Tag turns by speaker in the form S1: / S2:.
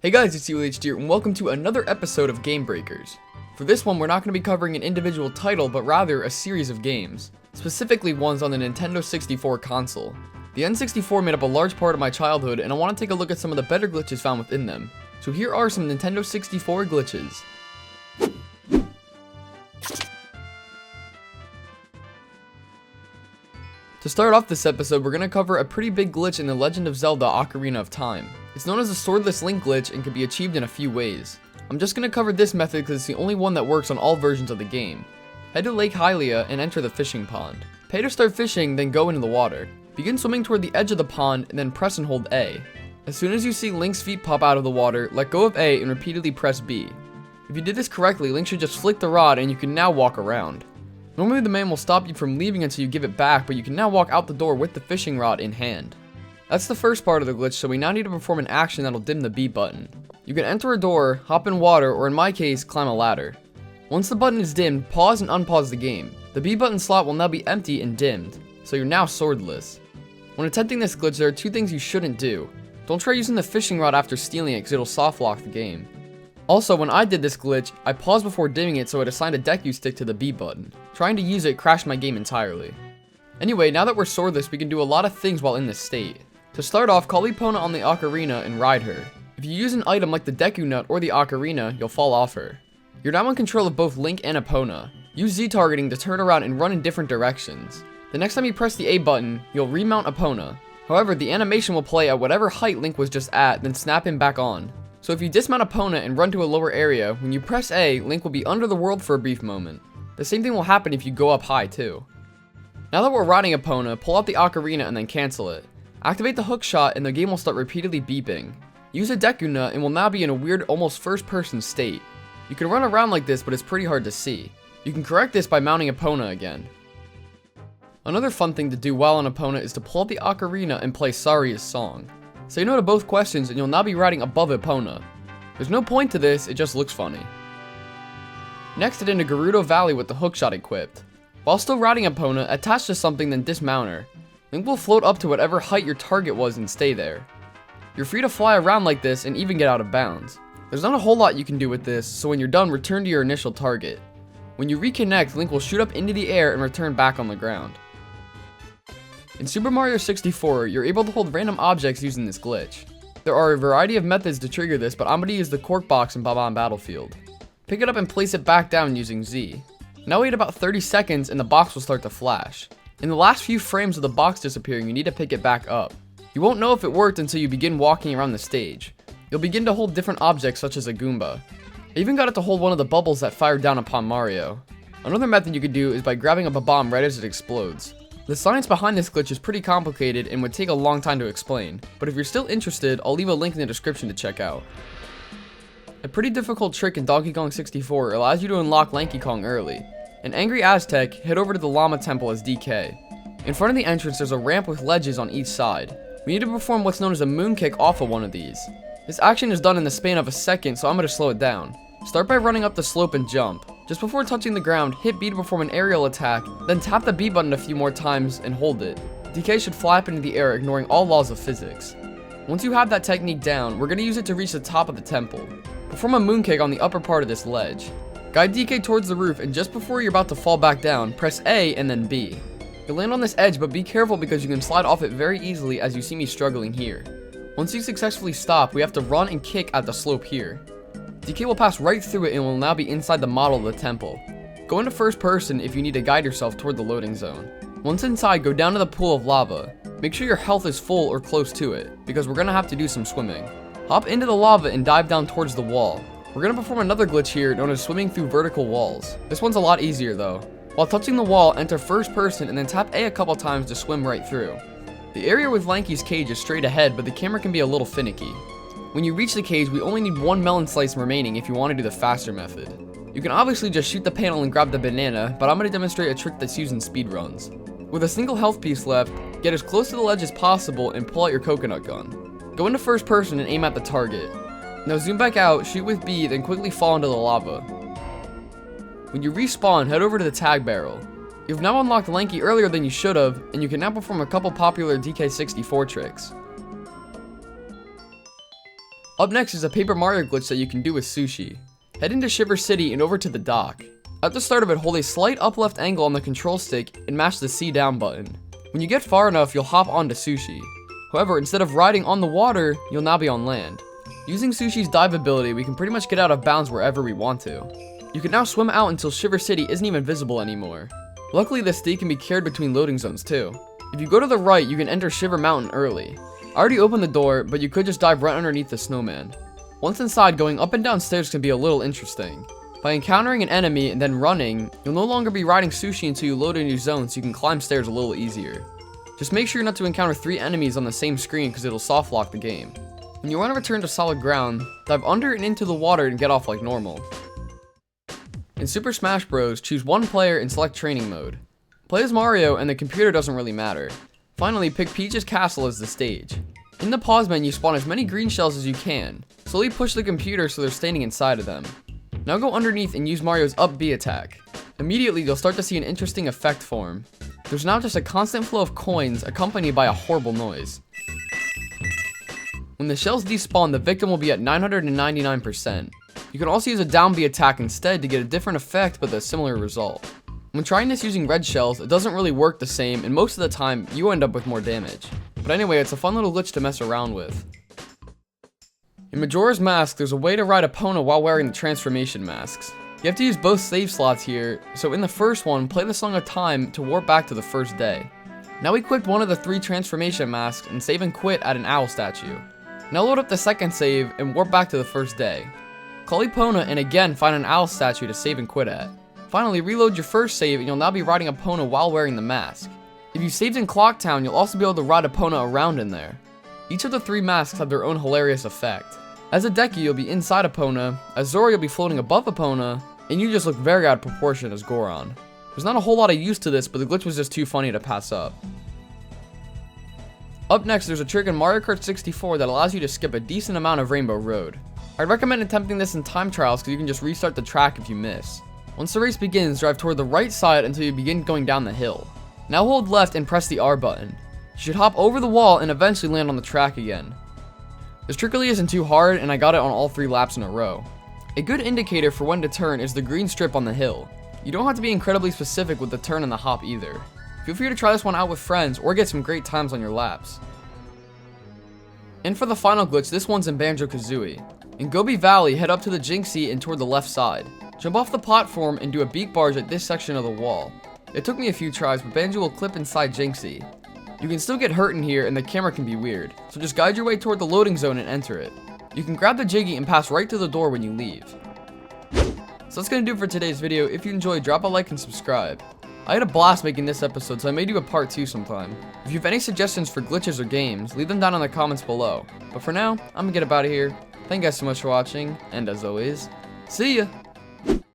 S1: Hey guys, it's CWillyHD here, and welcome to another episode of Game Breakers. For this one, we're not going to be covering an individual title, but rather a series of games, specifically ones on the Nintendo 64 console. The N64 made up a large part of my childhood, and I want to take a look at some of the better glitches found within them. So here are some Nintendo 64 glitches. To start off this episode, we're going to cover a pretty big glitch in The Legend of Zelda Ocarina of Time. It's known as the Swordless Link glitch and can be achieved in a few ways. I'm just going to cover this method because it's the only one that works on all versions of the game. Head to Lake Hylia and enter the fishing pond. Pay to start fishing, then go into the water. Begin swimming toward the edge of the pond and then press and hold A. As soon as you see Link's feet pop out of the water, let go of A and repeatedly press B. If you did this correctly, Link should just flick the rod and you can now walk around. Normally the man will stop you from leaving until you give it back, but you can now walk out the door with the fishing rod in hand. That's the first part of the glitch, so we now need to perform an action that'll dim the B button. You can enter a door, hop in water, or in my case, climb a ladder. Once the button is dimmed, pause and unpause the game. The B button slot will now be empty and dimmed, so you're now swordless. When attempting this glitch, there are two things you shouldn't do. Don't try using the fishing rod after stealing it because it'll soft lock the game. Also, when I did this glitch, I paused before dimming it so it assigned a Deku stick to the B button. Trying to use it crashed my game entirely. Anyway, now that we're swordless, we can do a lot of things while in this state. To start off, call Epona on the Ocarina and ride her. If you use an item like the Deku nut or the Ocarina, you'll fall off her. You're now in control of both Link and Epona. Use Z targeting to turn around and run in different directions. The next time you press the A button, you'll remount Epona. However, the animation will play at whatever height Link was just at, then snap him back on. So if you dismount Epona and run to a lower area, when you press A, Link will be under the world for a brief moment. The same thing will happen if you go up high too. Now that we're riding Epona, pull out the Ocarina and then cancel it. Activate the hook shot and the game will start repeatedly beeping. Use a Deku nut and will now be in a weird almost first person state. You can run around like this, but it's pretty hard to see. You can correct this by mounting Epona again. Another fun thing to do while on Epona is to pull out the Ocarina and play Saria's song. Say no to both questions and you'll now be riding above Epona. There's no point to this, it just looks funny. Next, head into Gerudo Valley with the hookshot equipped. While still riding Epona, attach to something then dismount her. Link will float up to whatever height your target was and stay there. You're free to fly around like this and even get out of bounds. There's not a whole lot you can do with this, so when you're done, return to your initial target. When you reconnect, Link will shoot up into the air and return back on the ground. In Super Mario 64, you're able to hold random objects using this glitch. There are a variety of methods to trigger this, but I'm going to use the cork box in Bob-omb Battlefield. Pick it up and place it back down using Z. Now wait about 30 seconds and the box will start to flash. In the last few frames of the box disappearing, you need to pick it back up. You won't know if it worked until you begin walking around the stage. You'll begin to hold different objects such as a Goomba. I even got it to hold one of the bubbles that fired down upon Mario. Another method you could do is by grabbing up a bomb right as it explodes. The science behind this glitch is pretty complicated and would take a long time to explain, but if you're still interested, I'll leave a link in the description to check out. A pretty difficult trick in Donkey Kong 64 allows you to unlock Lanky Kong early. An angry Aztec, head over to the Llama Temple as DK. In front of the entrance there's a ramp with ledges on each side. We need to perform what's known as a moon kick off of one of these. This action is done in the span of a second, so I'm going to slow it down. Start by running up the slope and jump. Just before touching the ground, hit B to perform an aerial attack, then tap the B button a few more times and hold it. DK should fly up into the air, ignoring all laws of physics. Once you have that technique down, we're going to use it to reach the top of the temple. Perform a mooncake on the upper part of this ledge. Guide DK towards the roof, and just before you're about to fall back down, press A and then B. You'll land on this edge, but be careful because you can slide off it very easily as you see me struggling here. Once you successfully stop, we have to run and kick at the slope here. DK will pass right through it and will now be inside the model of the temple. Go into first person if you need to guide yourself toward the loading zone. Once inside, go down to the pool of lava. Make sure your health is full or close to it, because we're going to have to do some swimming. Hop into the lava and dive down towards the wall. We're going to perform another glitch here known as swimming through vertical walls. This one's a lot easier though. While touching the wall, enter first person and then tap A a couple times to swim right through. The area with Lanky's cage is straight ahead, but the camera can be a little finicky. When you reach the cage, we only need one melon slice remaining if you want to do the faster method. You can obviously just shoot the panel and grab the banana, but I'm going to demonstrate a trick that's used in speedruns. With a single health piece left, get as close to the ledge as possible and pull out your coconut gun. Go into first person and aim at the target. Now zoom back out, shoot with B, then quickly fall into the lava. When you respawn, head over to the tag barrel. You've now unlocked Lanky earlier than you should have, and you can now perform a couple popular DK64 tricks. Up next is a Paper Mario glitch that you can do with Sushie. Head into Shiver City and over to the dock. At the start of it, hold a slight up left angle on the control stick and mash the C down button. When you get far enough, you'll hop onto Sushie. However, instead of riding on the water, you'll now be on land. Using Sushie's dive ability, we can pretty much get out of bounds wherever we want to. You can now swim out until Shiver City isn't even visible anymore. Luckily, the state can be carried between loading zones too. If you go to the right, you can enter Shiver Mountain early. I already opened the door, but you could just dive right underneath the snowman. Once inside, going up and down stairs can be a little interesting. By encountering an enemy and then running, you'll no longer be riding Sushie until you load a new zone so you can climb stairs a little easier. Just make sure not to encounter 3 enemies on the same screen because it'll soft lock the game. When you want to return to solid ground, dive under and into the water and get off like normal. In Super Smash Bros, choose one player and select training mode. Play as Mario and the computer doesn't really matter. Finally, pick Peach's castle as the stage. In the pause menu, spawn as many green shells as you can. Slowly push the computer so they're standing inside of them. Now go underneath and use Mario's up B attack. Immediately, you'll start to see an interesting effect form. There's now just a constant flow of coins accompanied by a horrible noise. When the shells despawn, the victim will be at 999%. You can also use a down B attack instead to get a different effect but a similar result. When trying this using red shells, it doesn't really work the same, and most of the time, you end up with more damage. But anyway, it's a fun little glitch to mess around with. In Majora's Mask, there's a way to ride Epona while wearing the transformation masks. You have to use both save slots here, so in the first one, play the Song of Time to warp back to the first day. Now equip one of the 3 transformation masks and save and quit at an owl statue. Now load up the second save and warp back to the first day. Call Epona and again find an owl statue to save and quit at. Finally, reload your first save and you'll now be riding Epona while wearing the mask. If you saved in Clock Town, you'll also be able to ride Epona around in there. Each of the 3 masks have their own hilarious effect. As a Deku, you'll be inside Epona, as Zora you'll be floating above Epona, and you just look very out of proportion as Goron. There's not a whole lot of use to this, but the glitch was just too funny to pass up. Up next, there's a trick in Mario Kart 64 that allows you to skip a decent amount of Rainbow Road. I'd recommend attempting this in time trials because you can just restart the track if you miss. Once the race begins, drive toward the right side until you begin going down the hill. Now hold left and press the R button. You should hop over the wall and eventually land on the track again. This trick really isn't too hard, and I got it on all 3 laps in a row. A good indicator for when to turn is the green strip on the hill. You don't have to be incredibly specific with the turn and the hop either. Feel free to try this one out with friends or get some great times on your laps. And for the final glitch, this one's in Banjo Kazooie. In Gobi Valley, head up to the Jinxy and toward the left side. Jump off the platform and do a beak barge at this section of the wall. It took me a few tries, but Banjo will clip inside Jinxy. You can still get hurt in here and the camera can be weird, so just guide your way toward the loading zone and enter it. You can grab the Jiggy and pass right to the door when you leave. So that's gonna do it for today's video. If you enjoyed, drop a like and subscribe. I had a blast making this episode, so I may do a part 2 sometime. If you have any suggestions for glitches or games, leave them down in the comments below. But for now, I'm gonna get up out of here. Thank you guys so much for watching, and as always, see ya!